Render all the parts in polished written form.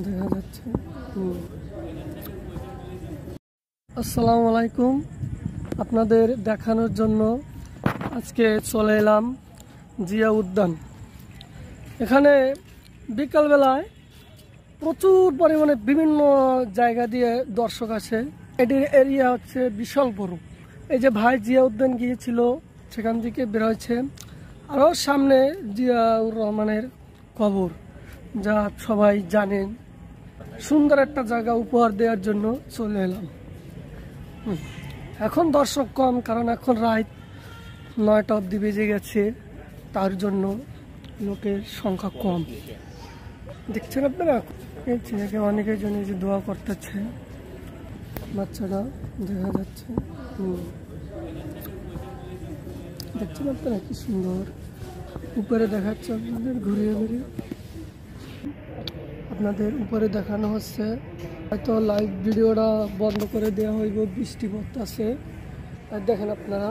দেখা যাচ্ছে। আসসালামু আলাইকুম, আপনাদের দেখানোর জন্য আজকে চলে এলাম জিয়া উদ্যান। এখানে বিকালবেলায় প্রচুর পরিমাণে বিভিন্ন জায়গা দিয়ে দর্শক আসে। এটির এরিয়া হচ্ছে বিশাল বড়। এই যে ভাই জিয়া উদ্যান গিয়েছিল, সেখান থেকে বের হয়েছে। আরও সামনে জিয়াউর রহমানের কবর, যা সবাই জানেন। সুন্দর একটা জায়গা উপহার দেওয়ার জন্য চলে এলাম। এখন দর্শক কম, কারণ এখন রাত 9টা অবধি বেজে গেছে, তার জন্য লোকের সংখ্যা কম। দেখছেন আপনারা, অনেকের জন্য যে দোয়া করতেছে বাচ্চারা, দেখা যাচ্ছে। দেখছেন আপনারা কি সুন্দর উপরে দেখাচ্ছে আপনাদের, ঘুরিয়ে ঘুরিয়ে আপনাদের উপরে দেখানো হচ্ছে। হয়তো লাইভ ভিডিওটা বন্ধ করে দেওয়া হইব, বৃষ্টি পড়তেছে। আর দেখেন আপনারা,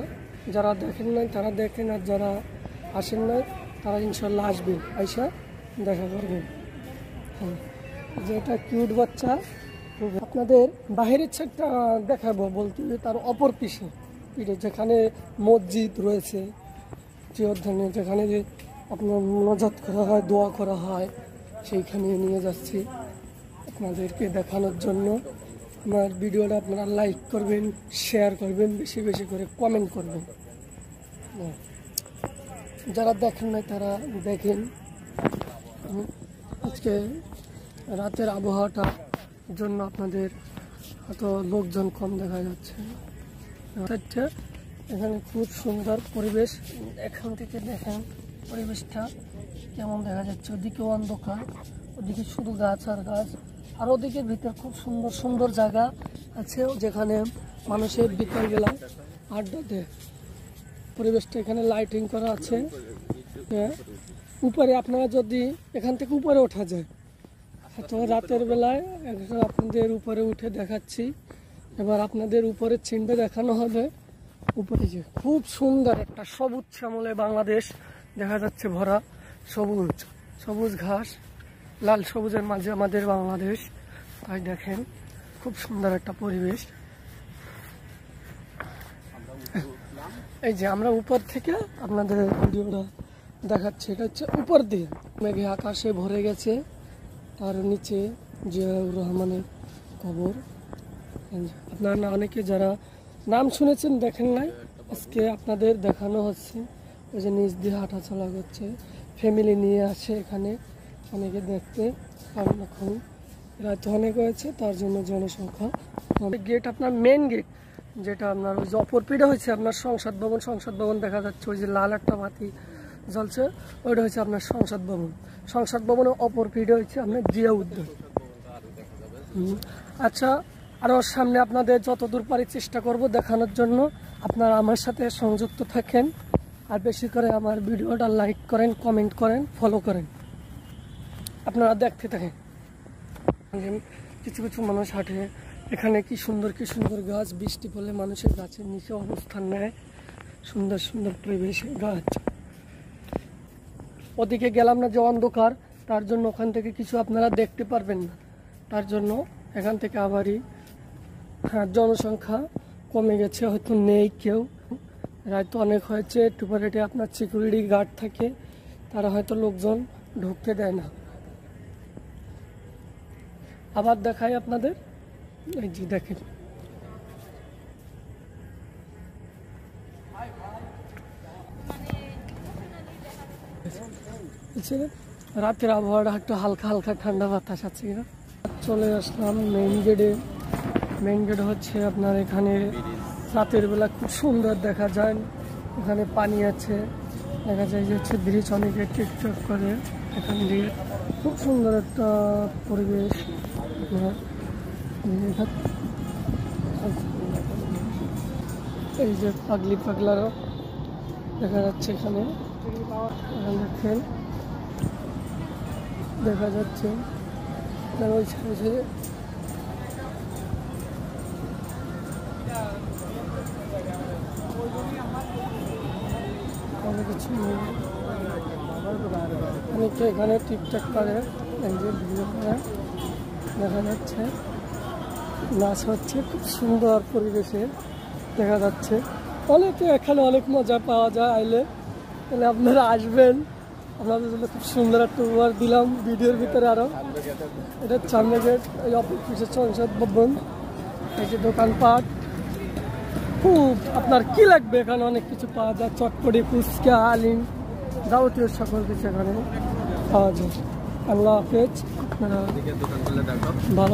যারা দেখেন নাই তারা দেখেন, আর যারা আসেন নাই তারা ইনশাল্লাহ আসবেন, আইসা দেখা করবেন। হ্যাঁ, যে এটা কিউট বাচ্চা, আপনাদের বাহিরের সাইডটা দেখাবো বলতে, তার অপর পিঠে যেখানে মসজিদ রয়েছে, যে অধ্যয়নে যেখানে যে আপনার মোনাজাত করা হয়, দোয়া করা হয়, সেইখানে নিয়ে যাচ্ছি আপনাদেরকে দেখানোর জন্য। আমার ভিডিওটা আপনারা লাইক করবেন, শেয়ার করবেন, বেশি বেশি করে কমেন্ট করবেন। যারা দেখেন নাই তারা দেখেন। আজকে রাতের আবহাওয়াটার জন্য আপনাদের এত লোকজন কম দেখা যাচ্ছে। এখানে খুব সুন্দর পরিবেশ, এখান থেকে দেখেন পরিবেশটা কেমন দেখা যাচ্ছে। ওদিকেও অন্ধকার, ওদিকে শুধু গাছ আর গাছ। আর ওদিকে ভিতর খুব সুন্দর সুন্দর জায়গা আছে, যেখানে মানুষের বিকালবেলা আড্ডা দেয়। পরিবেশটা এখানে লাইটিং করা আছে। উপরে আপনারা যদি এখান থেকে উপরে ওঠা যায়, তো রাতের বেলায় আপনাদের উপরে উঠে দেখাচ্ছি। এবার আপনাদের উপরে চিনটা দেখানো হবে। উপরে যে খুব সুন্দর একটা সবুজ শ্যামলে বাংলাদেশ দেখা যাচ্ছে, ভরা সবুজ সবুজ ঘাস, লাল সবুজের মাঝে আমাদের বাংলাদেশ। তাই দেখেন খুব সুন্দর একটা পরিবেশ। এই যে আমরা উপর থেকে আপনাদের ভিডিওটা দেখাচ্ছি, এটা হচ্ছে উপর দিয়ে মেঘে আকাশে ভরে গেছে, তার নিচে জিয়াউর রহমানের কবর। আপনারা অনেকে যারা নাম শুনেছেন, দেখেন নাই, আজকে আপনাদের দেখানো হচ্ছে। ওই যে নিচ দিয়ে হাঁটা চলা করছে, ফ্যামিলি নিয়ে আসে এখানে অনেকে দেখতে। কারণ এখন রাত অনেক হয়েছে, তার জন্য জনসংখ্যা। গেট আপনার মেন গেট, যেটা আপনার ওই যে অপর পিঠে হয়েছে আপনার সংসদ ভবন। সংসদ ভবন দেখা যাচ্ছে, ওই যে লাল একটা বাতি জ্বলছে, ওইটা হচ্ছে আপনার সংসদ ভবন। সংসদ ভবনের অপর পিঠে হচ্ছে আপনার জিয়া উদ্যান। আচ্ছা, আরও সামনে আপনাদের যতদূর পারি চেষ্টা করব দেখানোর জন্য। আপনারা আমার সাথে সংযুক্ত থাকেন, আর বেশি করে আমার ভিডিওটা লাইক করেন, কমেন্ট করেন, ফলো করেন। আপনারা দেখতে থাকেন। কিছু কিছু মানুষ হাঁটে এখানে, কি সুন্দর কি সুন্দর গাছ। বৃষ্টি পড়লে মানুষের গাছের নিচে অবস্থান নেয়, সুন্দর সুন্দর পরিবেশে গাছ। ওদিকে গেলাম না, যে অন্ধকার, তার জন্য ওখান থেকে কিছু আপনারা দেখতে পারবেন না। তার জন্য এখান থেকে আবারই, হ্যাঁ, জনসংখ্যা কমে গেছে, হয়তো নেই কেউ। রাত অনেক হয়েছে, একটু পরে আপনার সিকিউরিটি গার্ড থাকে, তারা হয়তো লোকজন ঢুকতে দেয় না। আবার দেখাই আপনাদের, এই যে দেখেন রাতের আবহাওয়াটা একটু হালকা হালকা ঠান্ডা বাতাস আছে কিনা। চলে আসলাম মেইন গেটে। মেইন গেট হচ্ছে আপনার এখানে রাতের বেলা খুব সুন্দর দেখা যায়। এখানে পানি আছে, দেখা যায় যে হচ্ছে ব্রিজ, অনেকে টিকটক করে এখান দিয়ে। খুব সুন্দর একটা পরিবেশ। এই যে পাগলি পাগলারও দেখা যাচ্ছে এখানে, দেখেন দেখা যাচ্ছে ওই সাইডে। অনেক কিছু অনেকে এখানে টিকটক করে, এই যে ভিডিও করে। দেখা যাচ্ছে, নাচ হচ্ছে, খুব সুন্দর পরিবেশে দেখা যাচ্ছে। অনেকে এখানে অনেক মজা পাওয়া যায়, আইলে তাহলে আপনারা আসবেন। আপনাদের জন্য খুব সুন্দর একটা উপহার দিলাম ভিডিওর ভিতরে। আরও এটা চান্দা গেট, এই অফিসের সংসদ ভবন, এই যে দোকানপাট, খুব আপনার কি লাগবে এখানে অনেক কিছু পাওয়া যায়, চটপটি, ফুচকা, আলিম, যাবতীয় সকল কিছু এখানে পাওয়া যায়। আল্লাহ হাফেজ, আপনারা ভালো